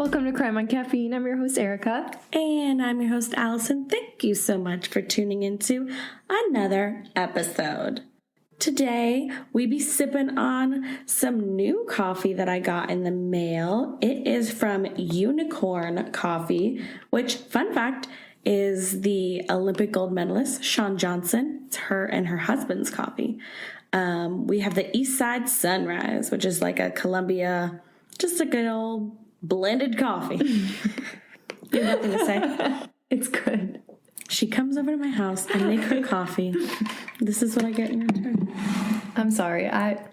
Welcome to Crime on Caffeine. I'm your host, Erica. And I'm your host, Allison. Thank you so much for tuning into another episode. Today, we be sipping on some new coffee that I got in the mail. It is from Unicorn Coffee, which, fun fact, is the Olympic gold medalist, Shawn Johnson. It's her and her husband's coffee. We have the Eastside Sunrise, which is like a Columbia, just a good old blended coffee. You have nothing to say? It's good. She comes over to my house and make her coffee. This is what I get in return. I'm sorry.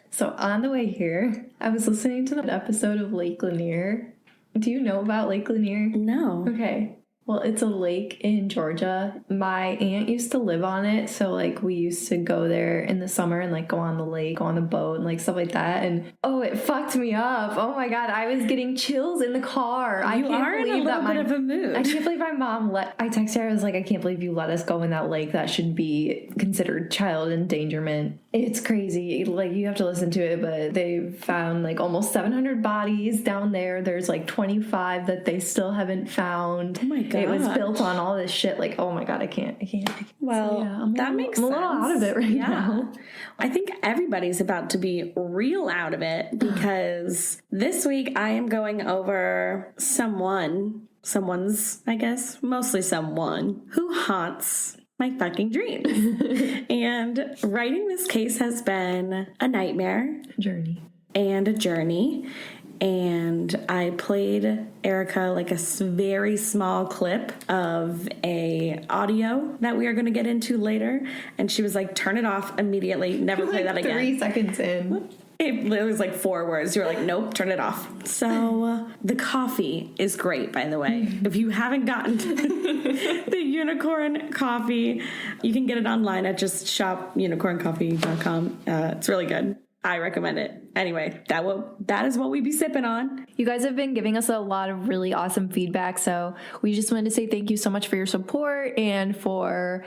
So on the way here, I was listening to the episode of Lake Lanier. Do you know about Lake Lanier? No. Okay. Well, it's a lake in Georgia. My aunt used to live on it, so, we used to go there in the summer and, go on the lake, go on the boat, and, stuff like that, and, it fucked me up. Oh, my God, I was getting chills in the car. You are in a little bit of a mood. I can't believe my mom I texted her, I was like, I can't believe you let us go in that lake. That should be considered child endangerment. It's crazy. You have to listen to it, but they found, almost 700 bodies down there. There's, 25 that they still haven't found. Oh, my God. It was built on all this shit. Oh my God, I can't. Well, so, yeah, that makes sense. I'm a little out of it right now. I think everybody's about to be real out of it because this week I am going over someone's, I guess, mostly someone who haunts my fucking dreams. And writing this case has been a nightmare. And a journey. And I played Erica a very small clip of a audio that we are going to get into later. And she was like, turn it off immediately. Never play that again. 3 seconds in. It was 4 words. You were like, nope, turn it off. So the coffee is great, by the way. If you haven't gotten the Unicorn Coffee, you can get it online at just shopunicorncoffee.com. It's really good. I recommend it. Anyway, that is what we be sipping on. You guys have been giving us a lot of really awesome feedback, so we just wanted to say thank you so much for your support and for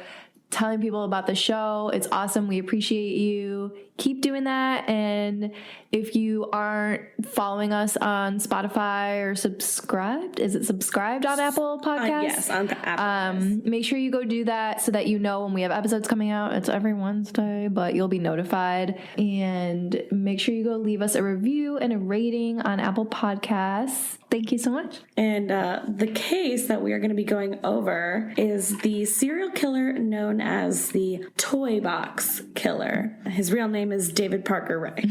telling people about the show. It's awesome. We appreciate you. Keep doing that. And if you aren't following us on Spotify or subscribed, is it subscribed on Apple Podcasts? Yes, on Apple. Make sure you go do that so that you know when we have episodes coming out. It's every Wednesday, but you'll be notified. And make sure you go leave us a review and a rating on Apple Podcasts. Thank you so much. And the case that we are going to be going over is the serial killer known as the Toy Box Killer. His real name is David Parker Ray.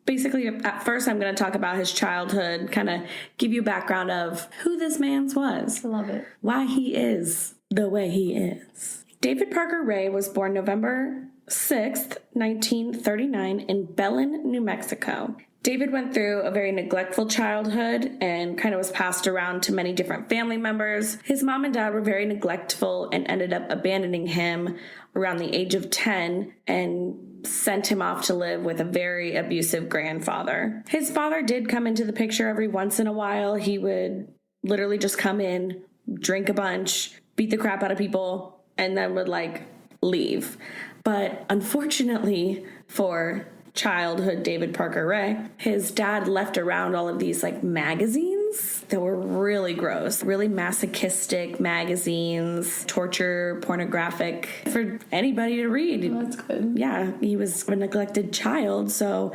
Basically, at first, I'm going to talk about his childhood, kind of give you a background of who this man was. I love it. Why he is the way he is. David Parker Ray was born November 6th, 1939 in Belen, New Mexico. David went through a very neglectful childhood and kind of was passed around to many different family members. His mom and dad were very neglectful and ended up abandoning him around the age of 10 and sent him off to live with a very abusive grandfather. His father did come into the picture every once in a while. He would literally just come in, drink a bunch, beat the crap out of people, and then would leave. But unfortunately for childhood David Parker Ray, his dad left around all of these magazines that were really gross, really masochistic magazines, torture, pornographic, for anybody to read. Oh, that's good. Yeah, he was a neglected child, so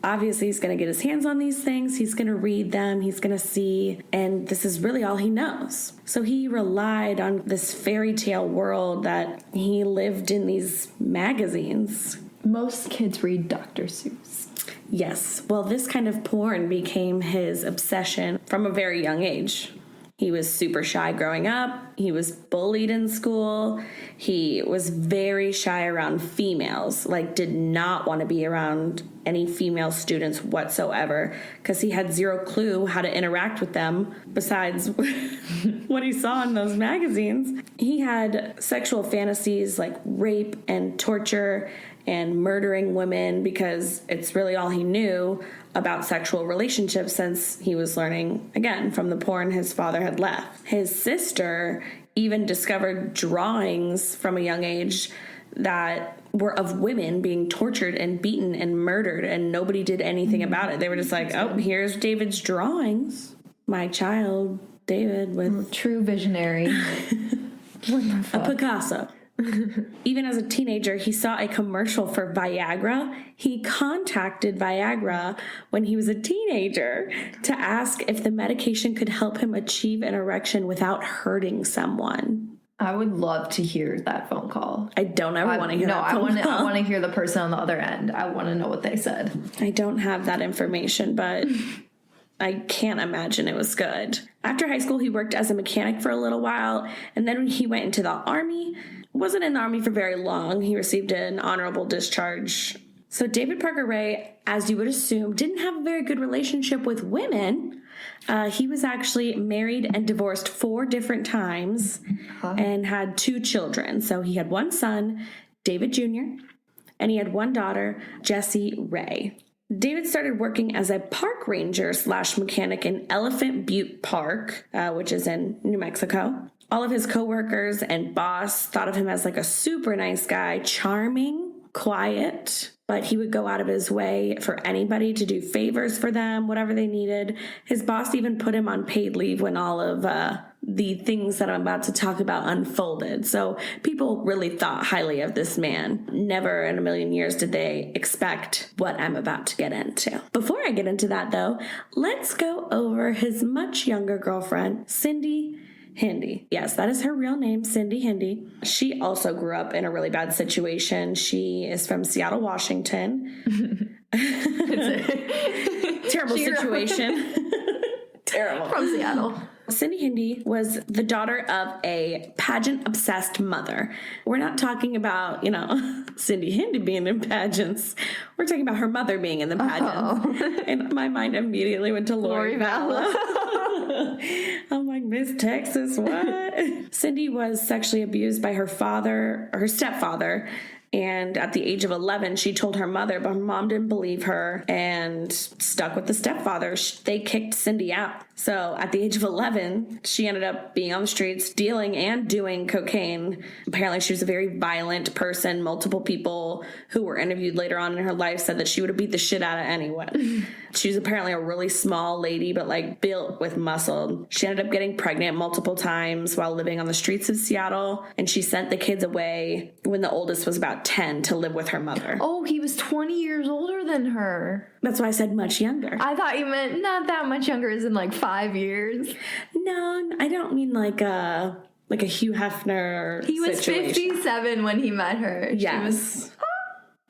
obviously he's going to get his hands on these things, he's going to read them, he's going to see, and this is really all he knows. So he relied on this fairy tale world that he lived in these magazines. Most kids read Dr. Seuss. Yes. Well, this kind of porn became his obsession from a very young age. He was super shy growing up. He was bullied in school. He was very shy around females, did not want to be around any female students whatsoever because he had zero clue how to interact with them besides what he saw in those magazines. He had sexual fantasies like rape and torture and murdering women because it's really all he knew about sexual relationships since he was learning, again, from the porn his father had left. His sister even discovered drawings from a young age that were of women being tortured and beaten and murdered, and nobody did anything about it. They were just like, oh, here's David's drawings. my child, David, with True visionary. a Picasso. Even as a teenager, he saw a commercial for Viagra. He contacted Viagra when he was a teenager to ask if the medication could help him achieve an erection without hurting someone. I would love to hear that phone call. I don't ever want to hear that phone call. I want to hear the person on the other end. I want to know what they said. I don't have that information, but I can't imagine it was good. After high school, he worked as a mechanic for a little while, and then he went into the Army. Wasn't in the Army for very long. He received an honorable discharge. So David Parker Ray, as you would assume, didn't have a very good relationship with women. He was actually married and divorced 4 different times and had 2 children. So he had 1 son, David Jr., and he had 1 daughter, Jessie Ray. David started working as a park ranger / mechanic in Elephant Butte Park, which is in New Mexico. All of his coworkers and boss thought of him as like a super nice guy, charming, quiet, but he would go out of his way for anybody to do favors for them, whatever they needed. His boss even put him on paid leave when all of the things that I'm about to talk about unfolded. So people really thought highly of this man. Never in a million years did they expect what I'm about to get into. Before I get into that, though, let's go over his much younger girlfriend, Cindy Hindy. Yes, that is her real name, Cindy Hindy. She also grew up in a really bad situation. She is from Seattle, Washington. Terrible situation. Terrible. From Seattle. Cindy Hindy was the daughter of a pageant-obsessed mother. We're not talking about, Cindy Hindy being in pageants. We're talking about her mother being in the pageant. And my mind immediately went to Lori Vallow. I'm like, Miss Texas, what? Cindy was sexually abused by her stepfather. And at the age of 11, she told her mother, but her mom didn't believe her and stuck with the stepfather. They kicked Cindy out. So at the age of 11, she ended up being on the streets, dealing and doing cocaine. Apparently, she was a very violent person. Multiple people who were interviewed later on in her life said that she would have beat the shit out of anyone. She was apparently a really small lady, but like built with muscle. She ended up getting pregnant multiple times while living on the streets of Seattle. And she sent the kids away when the oldest was about 10 to live with her mother. Oh, he was 20 years older than her. That's why I said much younger. I thought you meant not that much younger, as in like 5 years. No, I don't mean like a Hugh Hefner He was situation. 57 when he met her. Yes. She was,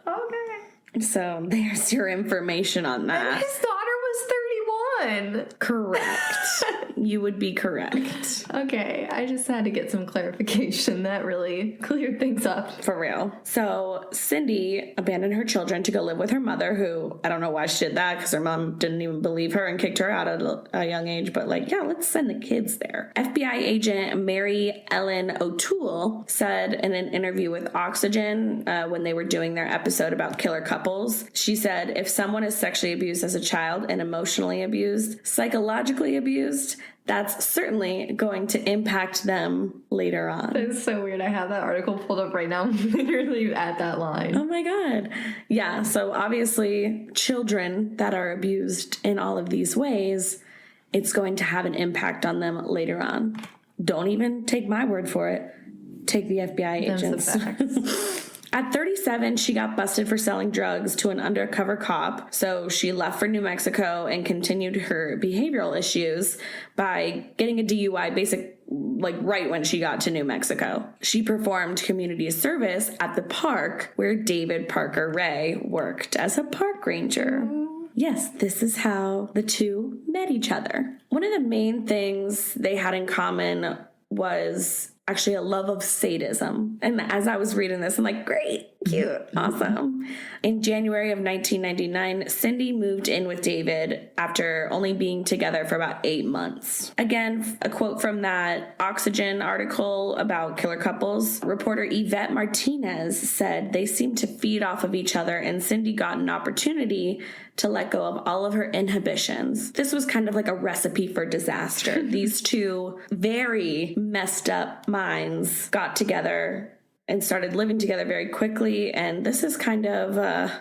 okay. So there's your information on that. And his daughter was 31. Correct. You would be correct. Okay, I just had to get some clarification. That really cleared things up. For real. So Cindy abandoned her children to go live with her mother, who, I don't know why she did that, because her mom didn't even believe her and kicked her out at a young age. But let's send the kids there. FBI agent Mary Ellen O'Toole said in an interview with Oxygen when they were doing their episode about killer couples, she said, if someone is sexually abused as a child and emotionally abused, psychologically abused, that's certainly going to impact them later on. That's so weird. I have that article pulled up right now. Literally at that line. Oh my God. Yeah. So obviously children that are abused in all of these ways, it's going to have an impact on them later on. Don't even take my word for it. Take the FBI agents. At 37, she got busted for selling drugs to an undercover cop. So she left for New Mexico and continued her behavioral issues by getting a DUI right when she got to New Mexico. She performed community service at the park where David Parker Ray worked as a park ranger. Yes, this is how the two met each other. One of the main things they had in common was actually a love of sadism. And as I was reading this, I'm like, great, cute, awesome. In January of 1999, Cindy moved in with David after only being together for about 8 months. Again, a quote from that Oxygen article about killer couples. Reporter Yvette Martinez said they seemed to feed off of each other, and Cindy got an opportunity to let go of all of her inhibitions. This was kind of like a recipe for disaster. These two very messed up minds got together and started living together very quickly. And this is kind of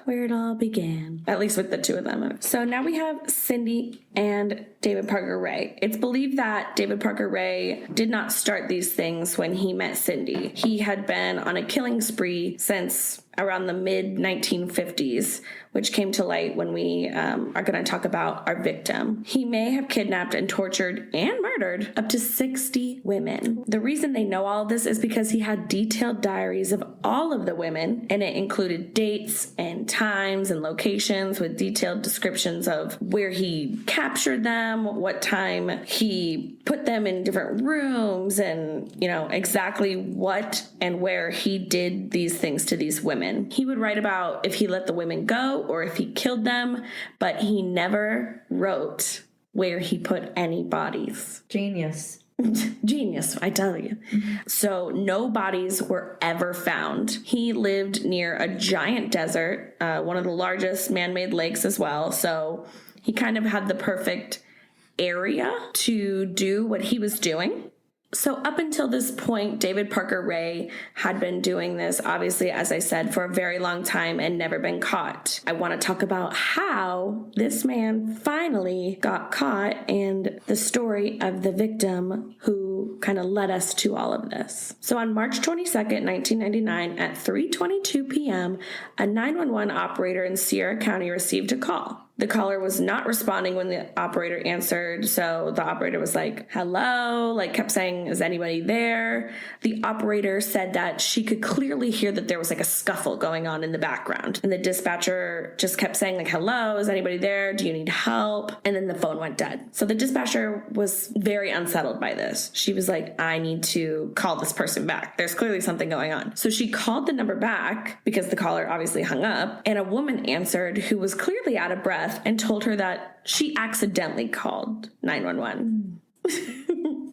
where it all began, at least with the two of them. So now we have Cindy and David Parker Ray. It's believed that David Parker Ray did not start these things when he met Cindy. He had been on a killing spree since around the mid 1950s, which came to light when we are going to talk about our victim. He may have kidnapped and tortured and murdered up to 60 women. The reason they know all of this is because he had detailed diaries of all of the women, and it included dates and times and locations with detailed descriptions of where he captured them, what time he put them in different rooms, and, you know, exactly what and where he did these things to these women. He would write about if he let the women go or if he killed them, but he never wrote where he put any bodies. Genius. Genius, I tell you. So no bodies were ever found. He lived near a giant desert, one of the largest man-made lakes as well. So he kind of had the perfect area to do what he was doing. So up until this point, David Parker Ray had been doing this, obviously, as I said, for a very long time and never been caught. I want to talk about how this man finally got caught and the story of the victim who kind of led us to all of this. So on March 22nd, 1999, at 3:22 p.m., a 911 operator in Sierra County received a call. The caller was not responding when the operator answered, so the operator was like, hello, like kept saying, is anybody there? The operator said that she could clearly hear that there was like a scuffle going on in the background. And the dispatcher just kept saying like, hello, is anybody there? Do you need help? And then the phone went dead. So the dispatcher was very unsettled by this. She was like, I need to call this person back. There's clearly something going on. So she called the number back because the caller obviously hung up, and a woman answered who was clearly out of breath and told her that she accidentally called 911.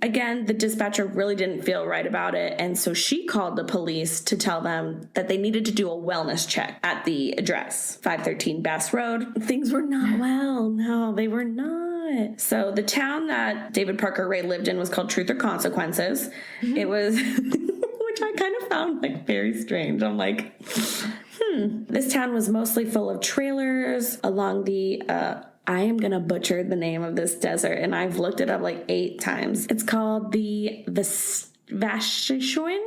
Again, the dispatcher really didn't feel right about it, and so she called the police to tell them that they needed to do a wellness check at the address, 513 Bass Road. Things were not well. No, they were not. So the town that David Parker Ray lived in was called Truth or Consequences. It was, which I kind of found like very strange. I'm like, This town was mostly full of trailers along the, I am going to butcher the name of this desert, and I've looked it up like 8 times. It's called the Vashishwin?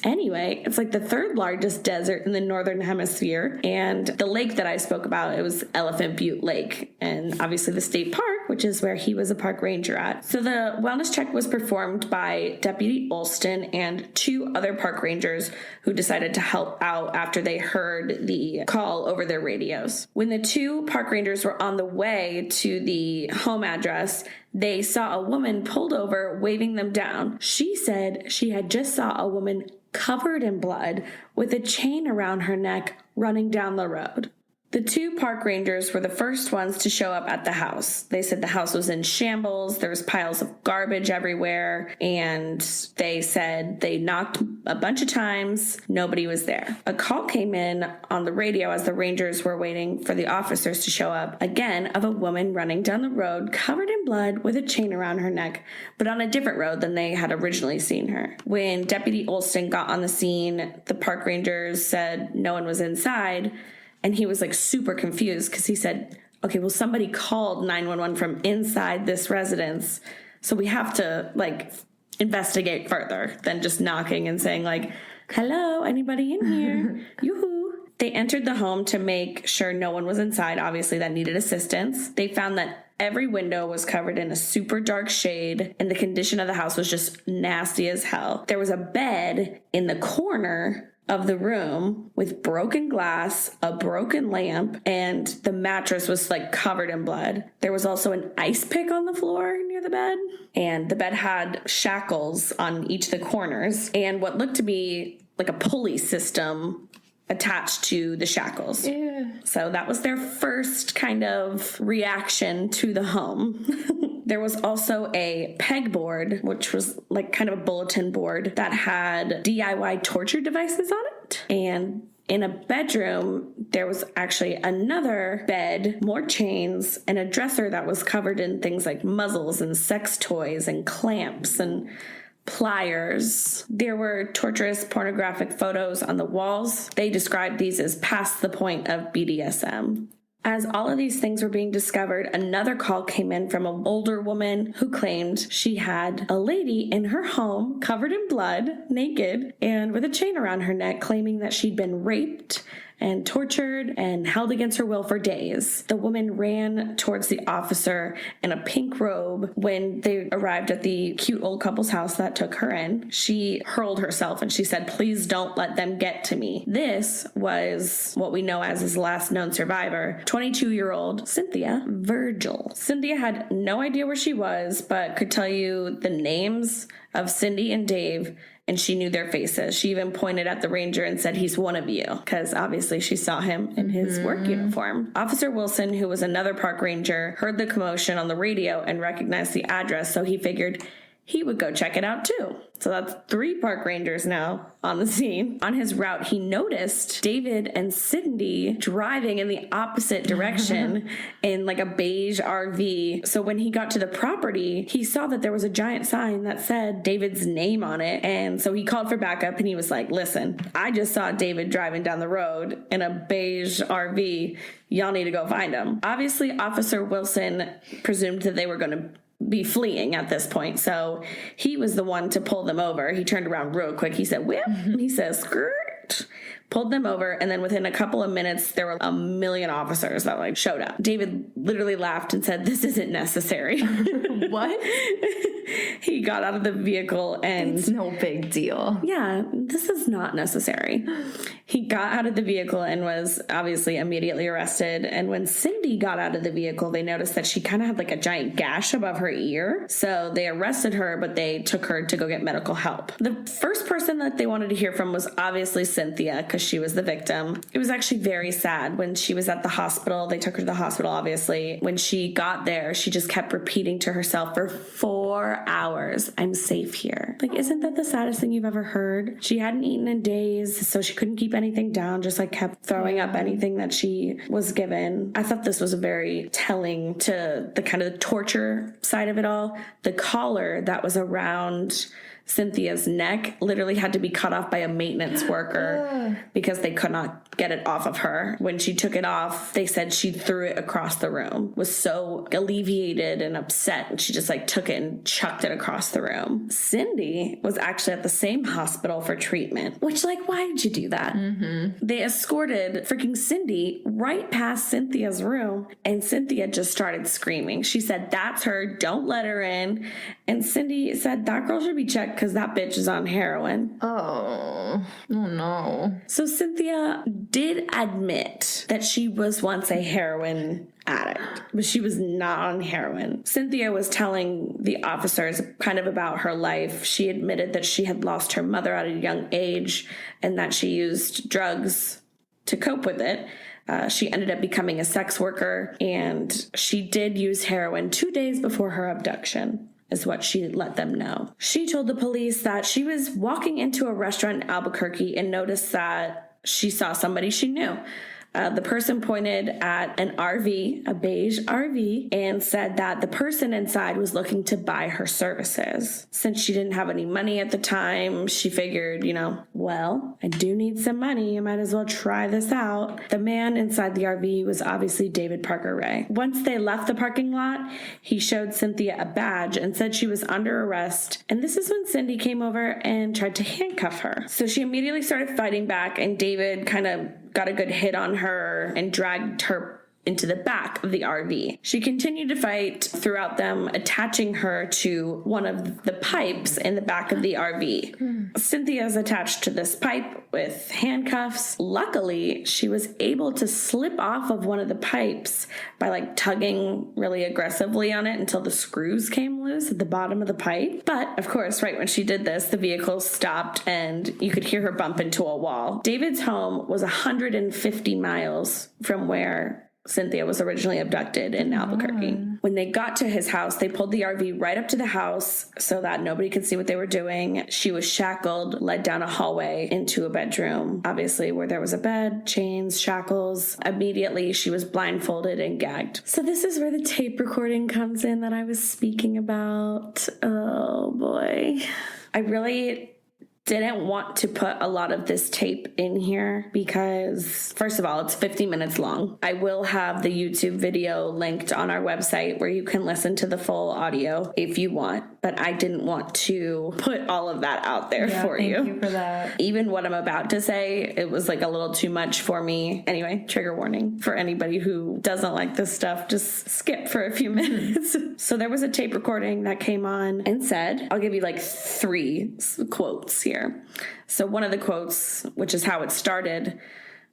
Anyway, it's like the 3rd largest desert in the northern hemisphere. And the lake that I spoke about, it was Elephant Butte Lake, and obviously the state park, which is where he was a park ranger at. So the wellness check was performed by Deputy Olston and 2 other park rangers who decided to help out after they heard the call over their radios. When the 2 park rangers were on the way to the home address, they saw a woman pulled over waving them down. She said she had just saw a woman covered in blood with a chain around her neck running down the road. The 2 park rangers were the first ones to show up at the house. They said the house was in shambles, there was piles of garbage everywhere, and they said they knocked a bunch of times, nobody was there. A call came in on the radio as the rangers were waiting for the officers to show up, again, of a woman running down the road covered in blood with a chain around her neck, but on a different road than they had originally seen her. When Deputy Olston got on the scene, the park rangers said no one was inside. And he was like super confused because he said, okay, well, somebody called 911 from inside this residence. So we have to like investigate further than just knocking and saying like, hello, anybody in here? Yoo-hoo. They entered the home to make sure no one was inside, obviously, that needed assistance. They found that every window was covered in a super dark shade, and the condition of the house was just nasty as hell. There was a bed in the corner of the room with broken glass, a broken lamp, and the mattress was like covered in blood. There was also an ice pick on the floor near the bed, and the bed had shackles on each of the corners and what looked to be like a pulley system attached to the shackles. Yeah. So that was their first kind of reaction to the home. There was also a pegboard, which was like kind of a bulletin board that had DIY torture devices on it. And In a bedroom, there was actually another bed, more chains, and a dresser that was covered in things like muzzles and sex toys and clamps and pliers. There were torturous pornographic photos on the walls. They described these as past the point of BDSM. As all of these things were being discovered, another call came in from an older woman who claimed she had a lady in her home covered in blood, naked, and with a chain around her neck, claiming that she'd been raped and tortured and held against her will for days. The woman ran towards the officer in a pink robe when they arrived at the cute old couple's house that took her in. She hurled herself and she said, "Please don't let them get to me." This was what we know as his last known survivor, 22-year-old Cynthia Virgil. Cynthia had no idea where she was, but could tell you the names of Cindy and Dave, and she knew their faces. She even pointed at the ranger and said, "He's one of you," because obviously she saw him in his work uniform. Officer Wilson, who was another park ranger, heard the commotion on the radio and recognized the address, so he figured he would go check it out too. So that's 3 park rangers now on the scene. On his route, he noticed David and Cindy driving in the opposite direction in like a beige RV. So when he got to the property, he saw that there was a giant sign that said David's name on it. And so he called for backup and he was like, "Listen, I just saw David driving down the road in a beige RV. Y'all need to go find him." Obviously, Officer Wilson presumed that they were going to be fleeing at this point, so he was the one to pull them over. He turned around real quick. He said, "Whip." He says, "Skirt." Pulled them over, and then within a couple of minutes, there were a million officers that showed up. David literally laughed and said, "This isn't necessary." What? He got out of the vehicle and... It's no big deal. Yeah, this is not necessary. He got out of the vehicle and was obviously immediately arrested. And when Cindy got out of the vehicle, they noticed that she kind of had a giant gash above her ear. So they arrested her, but they took her to go get medical help. The first person that they wanted to hear from was obviously Cynthia, because she was the victim. It was actually very sad when she was at the hospital. They took her to the hospital, obviously. When she got there, she just kept repeating to herself for 4 hours, "I'm safe here." Isn't that the saddest thing you've ever heard? She hadn't eaten in days, so she couldn't keep anything down, just kept throwing up anything that she was given. I thought this was very telling to the kind of the torture side of it all. The collar that was around Cynthia's neck literally had to be cut off by a maintenance worker because they could not get it off of her. When she took it off, they said she threw it across the room, was so alleviated and upset, and she just took it and chucked it across the room. Cindy was actually at the same hospital for treatment, which why did you do that? They escorted freaking Cindy right past Cynthia's room, and Cynthia just started screaming. She said, "That's her, don't let her in." And Cindy said, "That girl should be checked because that bitch is on heroin." Oh no. So Cynthia did admit that she was once a heroin addict, but she was not on heroin. Cynthia was telling the officers kind of about her life. She admitted that she had lost her mother at a young age and that she used drugs to cope with it. She ended up becoming a sex worker, and she did use heroin 2 days before her abduction, is what she let them know. She told the police that she was walking into a restaurant in Albuquerque and noticed that she saw somebody she knew. The person pointed at an RV, a beige RV, and said that the person inside was looking to buy her services. Since she didn't have any money at the time, she figured, well, I do need some money. I might as well try this out. The man inside the RV was obviously David Parker Ray. Once they left the parking lot, he showed Cynthia a badge and said she was under arrest. And this is when Cindy came over and tried to handcuff her. So she immediately started fighting back, and David kind of got a good hit on her and dragged her into the back of the RV. She continued to fight throughout them, attaching her to one of the pipes in the back of the RV. Cynthia is attached to this pipe with handcuffs. Luckily, she was able to slip off of one of the pipes by tugging really aggressively on it until the screws came loose at the bottom of the pipe. But of course, right when she did this, the vehicle stopped and you could hear her bump into a wall. David's home was 150 miles from where Cynthia was originally abducted in Albuquerque. When they got to his house, they pulled the RV right up to the house so that nobody could see what they were doing. She was shackled, led down a hallway into a bedroom, obviously where there was a bed, chains, shackles. Immediately, she was blindfolded and gagged. So this is where the tape recording comes in that I was speaking about. Oh boy. I really didn't want to put a lot of this tape in here because, first of all, it's 50 minutes long. I will have the YouTube video linked on our website where you can listen to the full audio if you want, but I didn't want to put all of that out there for you. Thank you for that. Even what I'm about to say, it was like a little too much for me. Anyway, trigger warning for anybody who doesn't like this stuff, just skip for a few minutes. So there was a tape recording that came on and said, I'll give you like 3 quotes here. So one of the quotes, which is how it started,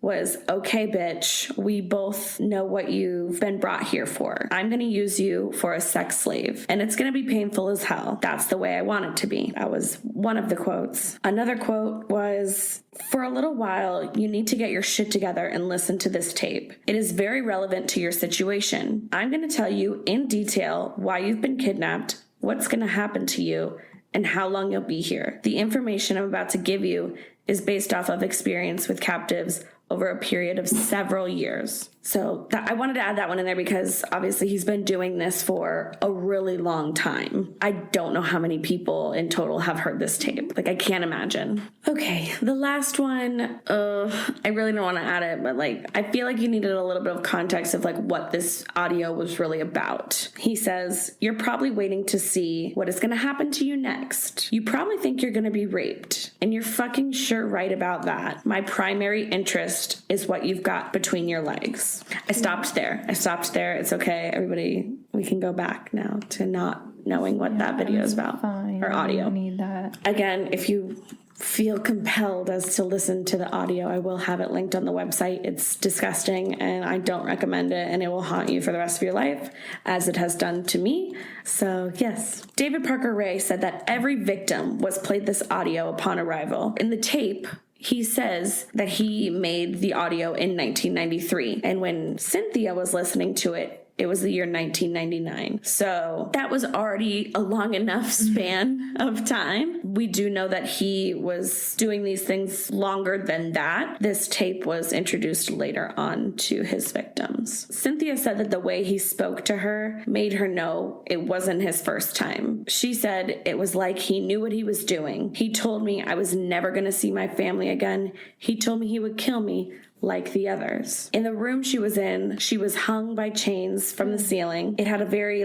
was, "Okay, bitch, we both know what you've been brought here for. I'm going to use you for a sex slave, and it's going to be painful as hell. That's the way I want it to be." That was one of the quotes. Another quote was, "For a little while, you need to get your shit together and listen to this tape. It is very relevant to your situation. I'm going to tell you in detail why you've been kidnapped, what's going to happen to you, and how long you'll be here. The information I'm about to give you is based off of experience with captives over a period of several years." So I wanted to add that one in there because obviously he's been doing this for a really long time. I don't know how many people in total have heard this tape. Like, I can't imagine. Okay, the last one, I really don't want to add it, but like, I feel like you needed a little bit of context of like what this audio was really about. He says, "You're probably waiting to see what is going to happen to you next. You probably think you're going to be raped, and you're fucking sure right about that. My primary interest is what you've got between your legs." I stopped there. It's okay. Everybody, we can go back now to not knowing what that video is about. Fine. Or audio. I don't need that. Again, if you feel compelled as to listen to the audio, I will have it linked on the website. It's disgusting and I don't recommend it, and it will haunt you for the rest of your life, as it has done to me. So yes. David Parker Ray said that every victim was played this audio upon arrival. In the tape, he says that he made the audio in 1993, and when Cynthia was listening to it, it was the year 1999. So that was already a long enough span of time. We do know that he was doing these things longer than that. This tape was introduced later on to his victims. Cynthia said that the way he spoke to her made her know it wasn't his first time. She said it was like he knew what he was doing. He told me I was never going to see my family again. He told me he would kill me like the others. In the room she was in, she was hung by chains from the ceiling. It had a very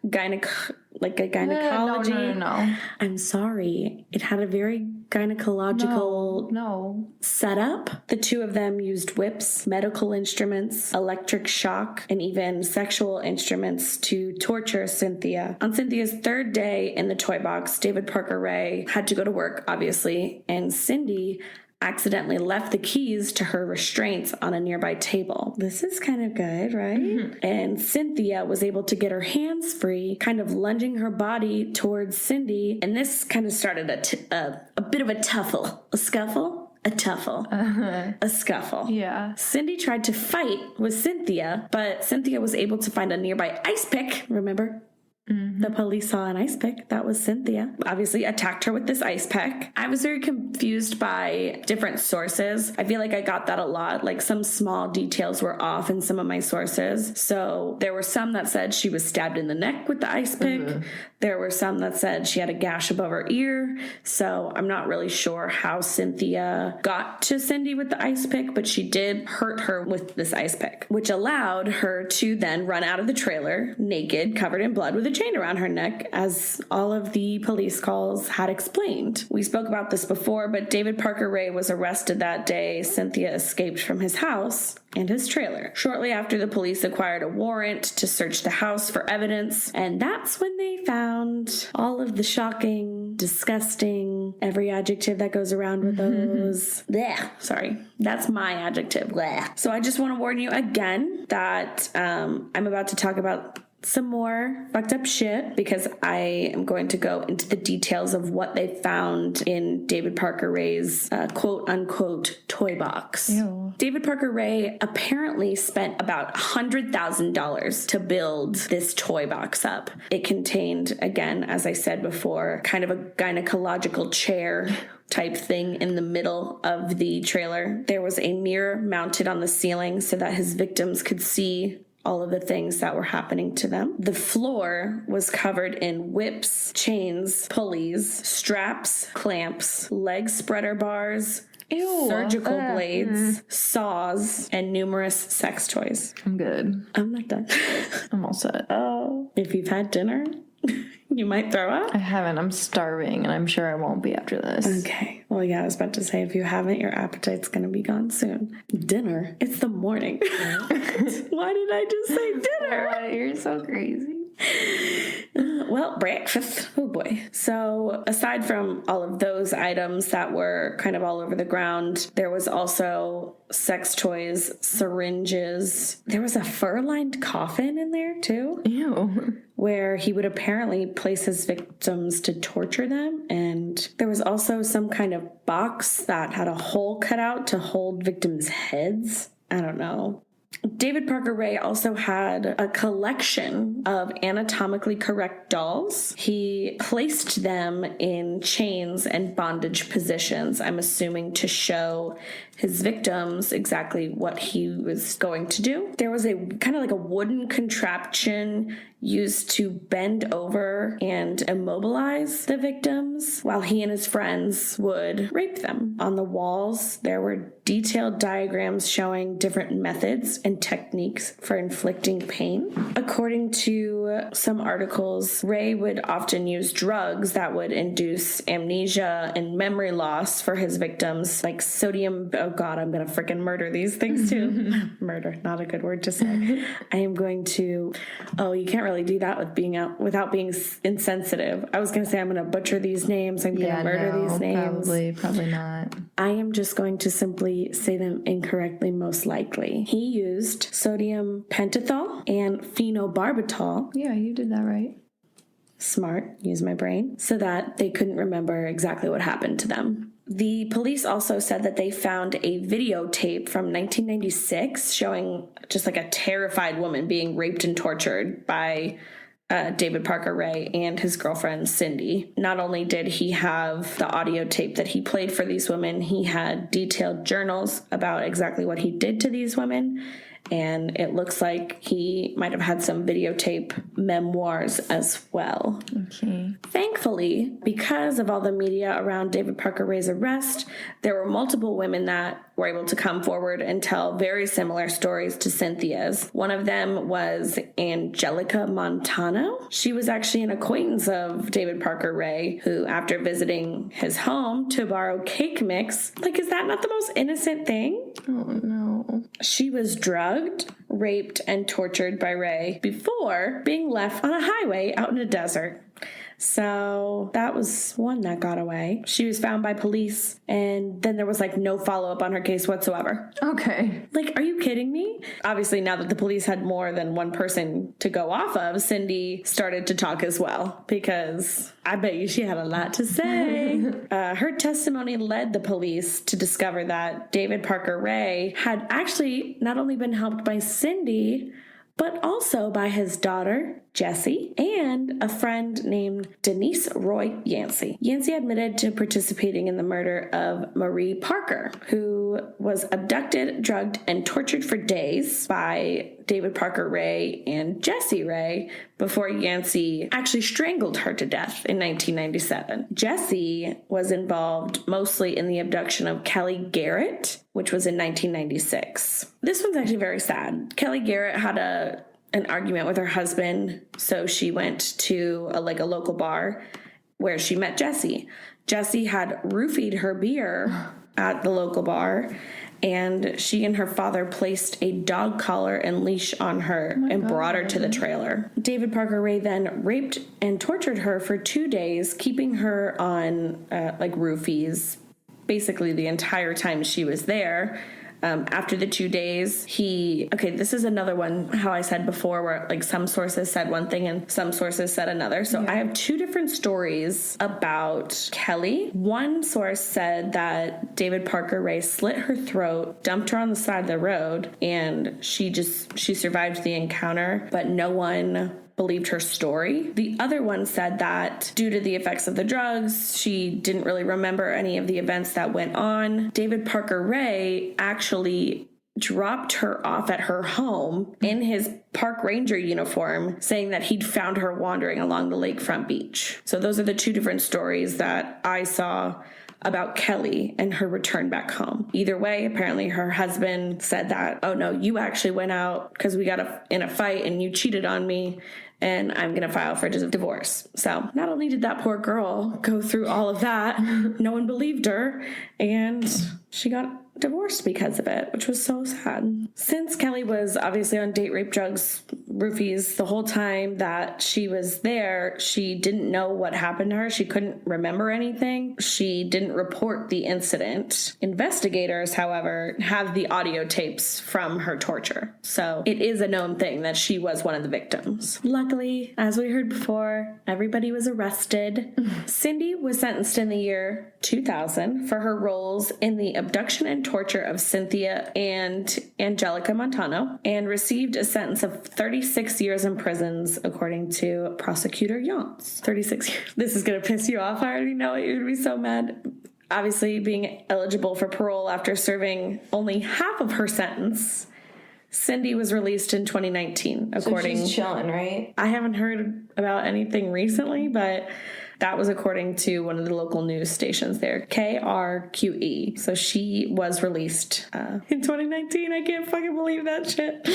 gynecology. No. I'm sorry. It had a very gynecological setup. The two of them used whips, medical instruments, electric shock, and even sexual instruments to torture Cynthia. On Cynthia's 3rd day in the toy box, David Parker Ray had to go to work, obviously, and Cindy accidentally left the keys to her restraints on a nearby table. This is kind of good, right? Mm-hmm. And Cynthia was able to get her hands free, kind of lunging her body towards Cindy. And this kind of started a bit of a tuffle. A scuffle? A tuffle. A scuffle. Yeah. Cindy tried to fight with Cynthia, but Cynthia was able to find a nearby ice pick, remember? Mm-hmm. The police saw an ice pick. That was Cynthia. Obviously attacked her with this ice pick. I was very confused by different sources. I feel like I got that a lot. Like, some small details were off in some of my sources. So there were some that said she was stabbed in the neck with the ice pick. Mm-hmm. There were some that said she had a gash above her ear. So I'm not really sure how Cynthia got to Cindy with the ice pick, but she did hurt her with this ice pick, which allowed her to then run out of the trailer naked, covered in blood, with a chain around her neck, as all of the police calls had explained. We spoke about this before, but David Parker Ray was arrested that day. Cynthia escaped from his house and his trailer. Shortly after, the police acquired a warrant to search the house for evidence, and that's when they found all of the shocking, disgusting, every adjective that goes around with those. Blech. Sorry, that's my adjective. Blech. So I just want to warn you again that I'm about to talk about some more fucked up shit because I am going to go into the details of what they found in David Parker Ray's quote unquote toy box. Ew. David Parker Ray apparently spent about $100,000 to build this toy box up. It contained, again, as I said before, kind of a gynecological chair type thing in the middle of the trailer. There was a mirror mounted on the ceiling so that his victims could see all of the things that were happening to them. The floor was covered in whips, chains, pulleys, straps, clamps, leg spreader bars, Ew. surgical blades, saws, and numerous sex toys. I'm good. I'm not done. I'm all set. Oh, if you've had dinner, you might throw up. I haven't. I'm starving, and I'm sure I won't be after this. Okay. Well, yeah, I was about to say, if you haven't, your appetite's going to be gone soon. Dinner? It's the morning. Why did I just say dinner? You're so crazy. Well, breakfast. Oh boy. So aside from all of those items that were kind of all over the ground, there was also sex toys, syringes. There was a fur-lined coffin in there too. Ew. Where he would apparently place his victims to torture them. And there was also some kind of box that had a hole cut out to hold victims' heads. I don't know. David Parker Ray also had a collection of anatomically correct dolls. He placed them in chains and bondage positions, I'm assuming to show his victims exactly what he was going to do. There was a kind of like a wooden contraption used to bend over and immobilize the victims while he and his friends would rape them. On the walls, there were detailed diagrams showing different methods and techniques for inflicting pain. According to some articles, Ray would often use drugs that would induce amnesia and memory loss for his victims, like sodium. Oh God, I'm gonna freaking murder these things too. Murder, not a good word to say. I am going to. Oh, you can't really do that without being insensitive. I was gonna say I'm gonna butcher these names. I'm gonna murder these names. Probably not. I am just going to simply say them incorrectly, most likely. He used sodium pentothal and phenobarbital. Yeah, you did that right. Smart, use my brain, so that they couldn't remember exactly what happened to them. The police also said that they found a videotape from 1996 showing just like a terrified woman being raped and tortured by David Parker Ray and his girlfriend Cindy. Not only did he have the audio tape that he played for these women, he had detailed journals about exactly what he did to these women. And it looks like he might have had some videotape memoirs as well. Okay. Thankfully, because of all the media around David Parker Ray's arrest, there were multiple women that were able to come forward and tell very similar stories to Cynthia's. One of them was Angelica Montano. She was actually an acquaintance of David Parker Ray, who, after visiting his home to borrow cake mix, like, is that not the most innocent thing? Oh, no. She was drugged, raped, and tortured by Ray before being left on a highway out in a desert. So that was one that got away. She was found by police, and then there was like no follow-up on her case whatsoever. Okay. Like, are you kidding me? Obviously, now that the police had more than one person to go off of, Cindy started to talk as well, because I bet you she had a lot to say. Her testimony led the police to discover that David Parker Ray had actually not only been helped by Cindy, but also by his daughter, Jessie, and a friend named Denise Roy Yancey. Yancey admitted to participating in the murder of Marie Parker, who was abducted, drugged, and tortured for days by David Parker Ray and Jessie Ray before Yancey actually strangled her to death in 1997. Jessie was involved mostly in the abduction of Kelly Garrett, which was in 1996. This one's actually very sad. Kelly Garrett had an argument with her husband, so she went to a local bar where she met Jessie. Jessie had roofied her beer at the local bar, and she and her father placed a dog collar and leash on her and brought her to the trailer. David Parker Ray then raped and tortured her for 2 days, keeping her on roofies basically the entire time she was there. After the 2 days, this is another one, how I said before, where like some sources said one thing and some sources said another. So I have two different stories about Kelly. One source said that David Parker Ray slit her throat, dumped her on the side of the road, and she survived the encounter, but no one believed her story. The other one said that due to the effects of the drugs, she didn't really remember any of the events that went on. David Parker Ray actually dropped her off at her home in his park ranger uniform, saying that he'd found her wandering along the lakefront beach. So those are the two different stories that I saw about Kelly and her return back home. Either way, apparently her husband said that, oh no, you actually went out because we got in a fight and you cheated on me, and I'm going to file for divorce. So not only did that poor girl go through all of that, no one believed her, and she got divorced because of it, which was so sad. Since Kelly was obviously on date rape, drugs, roofies the whole time that she was there, she didn't know what happened to her. She couldn't remember anything. She didn't report the incident. Investigators, however, have the audio tapes from her torture. So it is a known thing that she was one of the victims. Luckily, as we heard before, everybody was arrested. Cindy was sentenced in the year 2000 for her roles in the abduction and torture of Cynthia and Angelica Montano, and received a sentence of 36 years in prisons, according to prosecutor Yance. 36 years. This is going to piss you off. I already know it. You're going to be so mad. Obviously, being eligible for parole after serving only half of her sentence, Cindy was released in 2019, according... So she's chilling, right? I haven't heard about anything recently, but that was according to one of the local news stations there, KRQE. So she was released in 2019. I can't fucking believe that shit.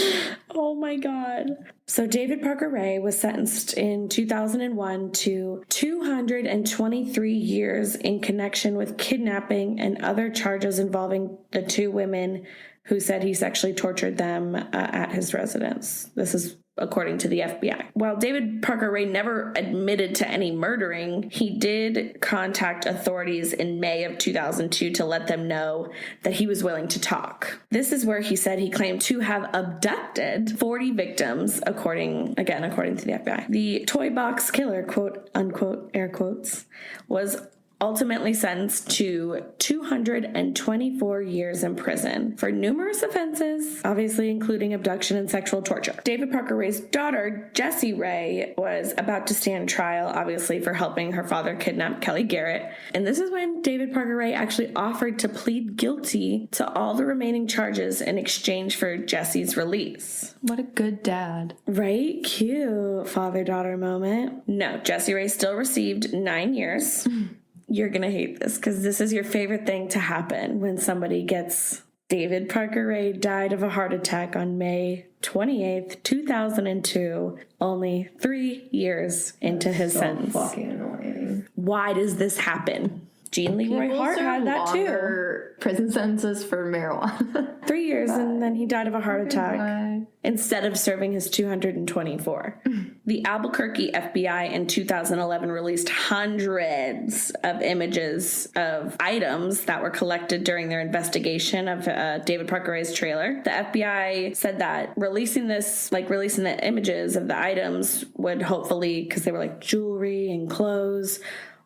Oh my God. So David Parker Ray was sentenced in 2001 to 223 years in connection with kidnapping and other charges involving the two women who said he sexually tortured them at his residence. This is according to the FBI. While David Parker Ray never admitted to any murdering, he did contact authorities in May of 2002 to let them know that he was willing to talk. This is where he said he claimed to have abducted 40 victims, according to the FBI. The toy box killer, quote unquote, air quotes, was ultimately sentenced to 224 years in prison for numerous offenses, obviously including abduction and sexual torture. David Parker Ray's daughter, Jessie Ray, was about to stand trial, obviously, for helping her father kidnap Kelly Garrett. And this is when David Parker Ray actually offered to plead guilty to all the remaining charges in exchange for Jessie's release. What a good dad. Right? Cute father-daughter moment. No, Jessie Ray still received 9 years. You're going to hate this because this is your favorite thing to happen when somebody gets... David Parker Ray died of a heart attack on May 28th, 2002, only 3 years into his sentence. Fucking annoying. Why does this happen? Jean Leroy Hart had that too. Prison sentences for marijuana. 3 years, and then he died of a heart attack instead of serving his 224. The Albuquerque FBI in 2011 released hundreds of images of items that were collected during their investigation of David Parker Ray's trailer. The FBI said that releasing the images of the items would hopefully, because they were like jewelry and clothes,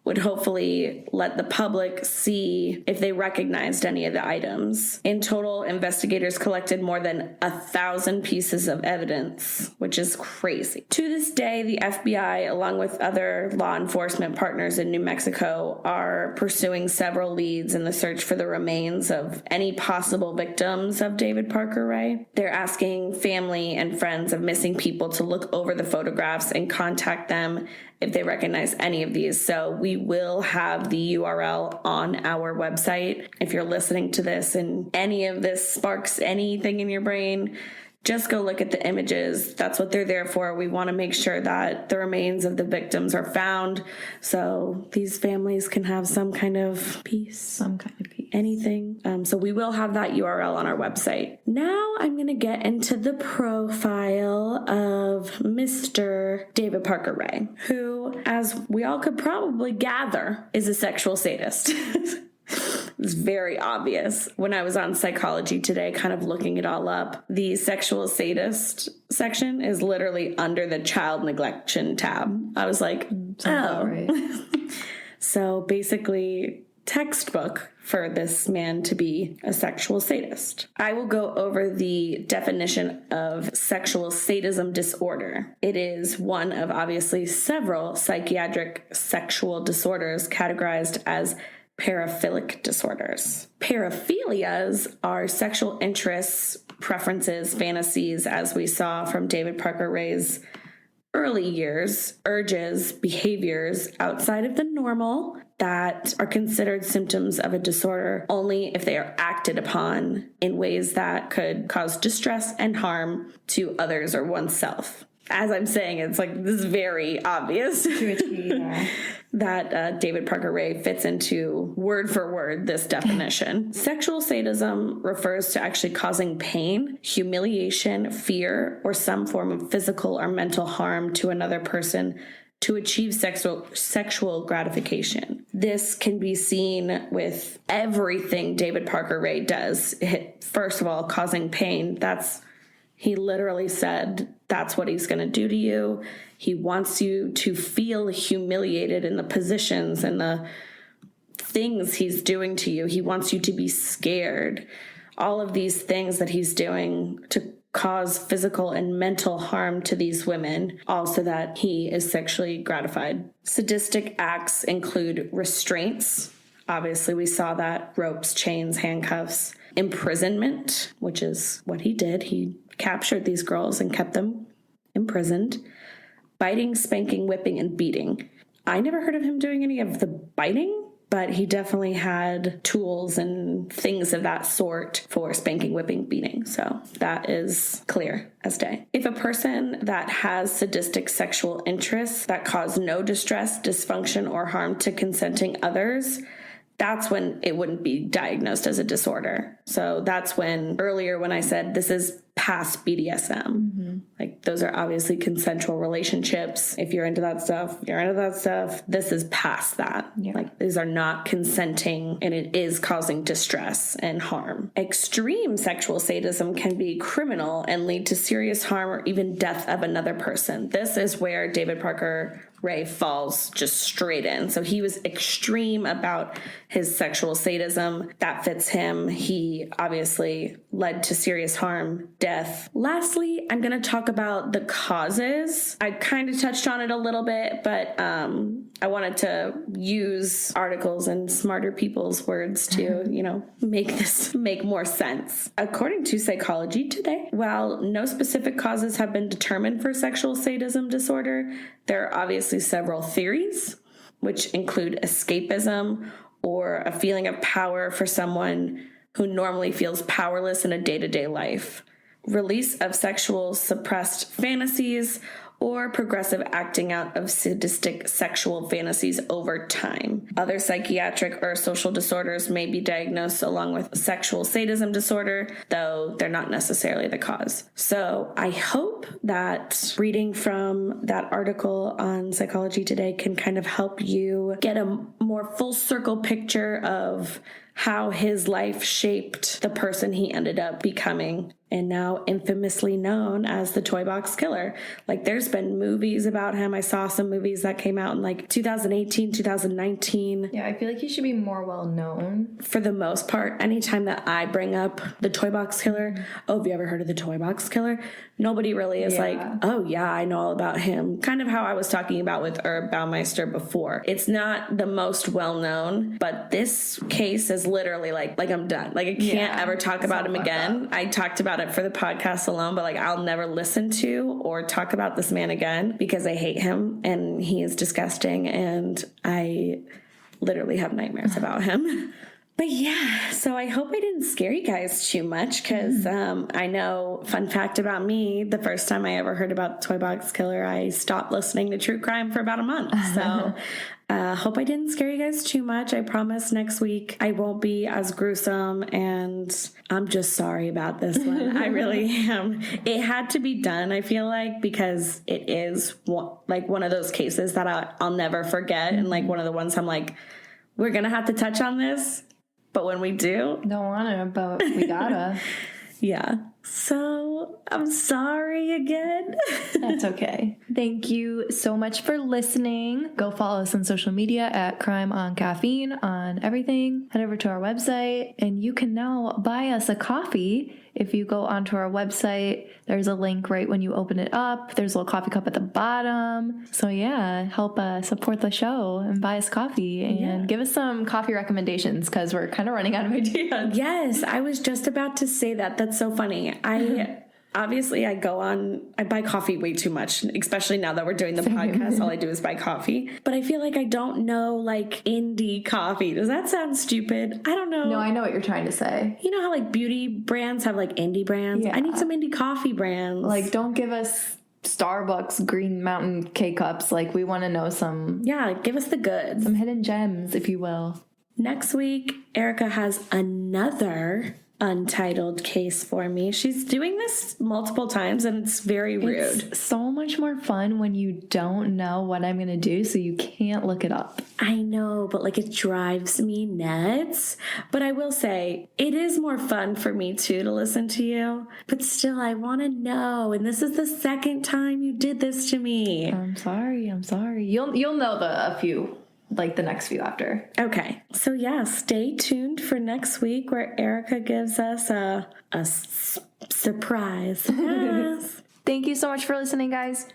would hopefully let the public see if they recognized any of the items. In total, investigators collected more than 1,000 pieces of evidence, which is crazy. To this day, the FBI, along with other law enforcement partners in New Mexico, are pursuing several leads in the search for the remains of any possible victims of David Parker Ray. They're asking family and friends of missing people to look over the photographs and contact them if they recognize any of these. So we will have the URL on our website. If you're listening to this and any of this sparks anything in your brain, just go look at the images. That's what they're there for. We want to make sure that the remains of the victims are found so these families can have some kind of peace. Anything. So we will have that URL on our website. Now I'm going to get into the profile of Mr. David Parker Ray, who, as we all could probably gather, is a sexual sadist. It's very obvious. When I was on Psychology Today, kind of looking it all up, the sexual sadist section is literally under the child neglection tab. I was like, oh. Right. So basically, textbook for this man to be a sexual sadist. I will go over the definition of sexual sadism disorder. It is one of obviously several psychiatric sexual disorders categorized as paraphilic disorders. Paraphilias are sexual interests, preferences, fantasies, as we saw from David Parker Ray's early years, urges, behaviors outside of the normal that are considered symptoms of a disorder only if they are acted upon in ways that could cause distress and harm to others or oneself. As I'm saying, it's like this is very obvious that David Parker Ray fits into word for word this definition. Sexual sadism refers to actually causing pain, humiliation, fear, or some form of physical or mental harm to another person to achieve sexual gratification. This can be seen with everything David Parker Ray does. First of all, causing pain. He literally said that's what he's going to do to you. He wants you to feel humiliated in the positions and the things he's doing to you. He wants you to be scared. All of these things that he's doing to cause physical and mental harm to these women, also that he is sexually gratified. Sadistic acts include restraints. Obviously, we saw that: ropes, chains, handcuffs. Imprisonment, which is what he did. He captured these girls and kept them imprisoned. Biting, spanking, whipping, and beating. I never heard of him doing any of the biting, but he definitely had tools and things of that sort for spanking, whipping, beating. So that is clear as day. If a person that has sadistic sexual interests that cause no distress, dysfunction, or harm to consenting others, that's when it wouldn't be diagnosed as a disorder. So that's when earlier when I said this is past BDSM, like those are obviously consensual relationships. If you're into that stuff, you're into that stuff. This is past that. Yeah. Like these are not consenting and it is causing distress and harm. Extreme sexual sadism can be criminal and lead to serious harm or even death of another person. This is where David Parker Ray falls just straight in. So he was extreme about his sexual sadism. That fits him. He obviously led to serious harm, death. Lastly, I'm going to talk about the causes. I kind of touched on it a little bit, but I wanted to use articles and smarter people's words to, make more sense. According to Psychology Today, while no specific causes have been determined for sexual sadism disorder, there are obviously several theories, which include escapism or a feeling of power for someone who normally feels powerless in a day-to-day life, release of sexual suppressed fantasies, or progressive acting out of sadistic sexual fantasies over time. Other psychiatric or social disorders may be diagnosed along with sexual sadism disorder, though they're not necessarily the cause. So I hope that reading from that article on Psychology Today can kind of help you get a more full circle picture of how his life shaped the person he ended up becoming, and now infamously known as the Toy Box Killer. Like, there's been movies about him. I saw some movies that came out in like 2018, 2019. Yeah, I feel like he should be more well known. For the most part, anytime that I bring up the Toy Box Killer, oh, have you ever heard of the Toy Box Killer? Nobody really is like, oh yeah, I know all about him. Kind of how I was talking about with Herb Baumeister before. It's not the most well known, but this case is literally like I'm done. Like, I can't ever talk about him again. I talked about it for the podcast alone, but like I'll never listen to or talk about this man again because I hate him and he is disgusting and I literally have nightmares about him. But yeah, so I hope I didn't scare you guys too much because I know, fun fact about me, the first time I ever heard about Toy Box Killer, I stopped listening to true crime for about a month. So hope I didn't scare you guys too much. I promise next week I won't be as gruesome, and I'm just sorry about this one. I really am. It had to be done, I feel like, because it is one of those cases that I'll never forget, and like one of the ones I'm like, we're going to have to touch on this. But when we do, Don't want to, but we gotta. yeah. So I'm sorry again. That's okay. Thank you so much for listening. Go follow us on social media at Crime on Caffeine on everything. Head over to our website, and you can now buy us a coffee. If you go onto our website, there's a link right when you open it up. There's a little coffee cup at the bottom. So yeah, help support the show and buy us coffee and give us some coffee recommendations because we're kind of running out of ideas. Yes, I was just about to say that. That's so funny. Obviously, I buy coffee way too much, especially now that we're doing the podcast. All I do is buy coffee. But I feel like I don't know, like, indie coffee. Does that sound stupid? I don't know. No, I know what you're trying to say. You know how, like, beauty brands have, like, indie brands? Yeah. I need some indie coffee brands. Like, don't give us Starbucks Green Mountain K-Cups. Like, we want to know some give us the goods. some hidden gems, if you will. Next week, Erica has another untitled case for me. She's doing this multiple times and it's very rude. It's so much more fun when you don't know what I'm going to do, so you can't look it up. I know, but like it drives me nuts. But I will say, it is more fun for me too to listen to you. But still, I want to know. And this is the second time you did this to me. I'm sorry. You'll know a few. Like the next few after. Okay. So yeah, stay tuned for next week where Erica gives us a surprise. Yes. Thank you so much for listening, guys.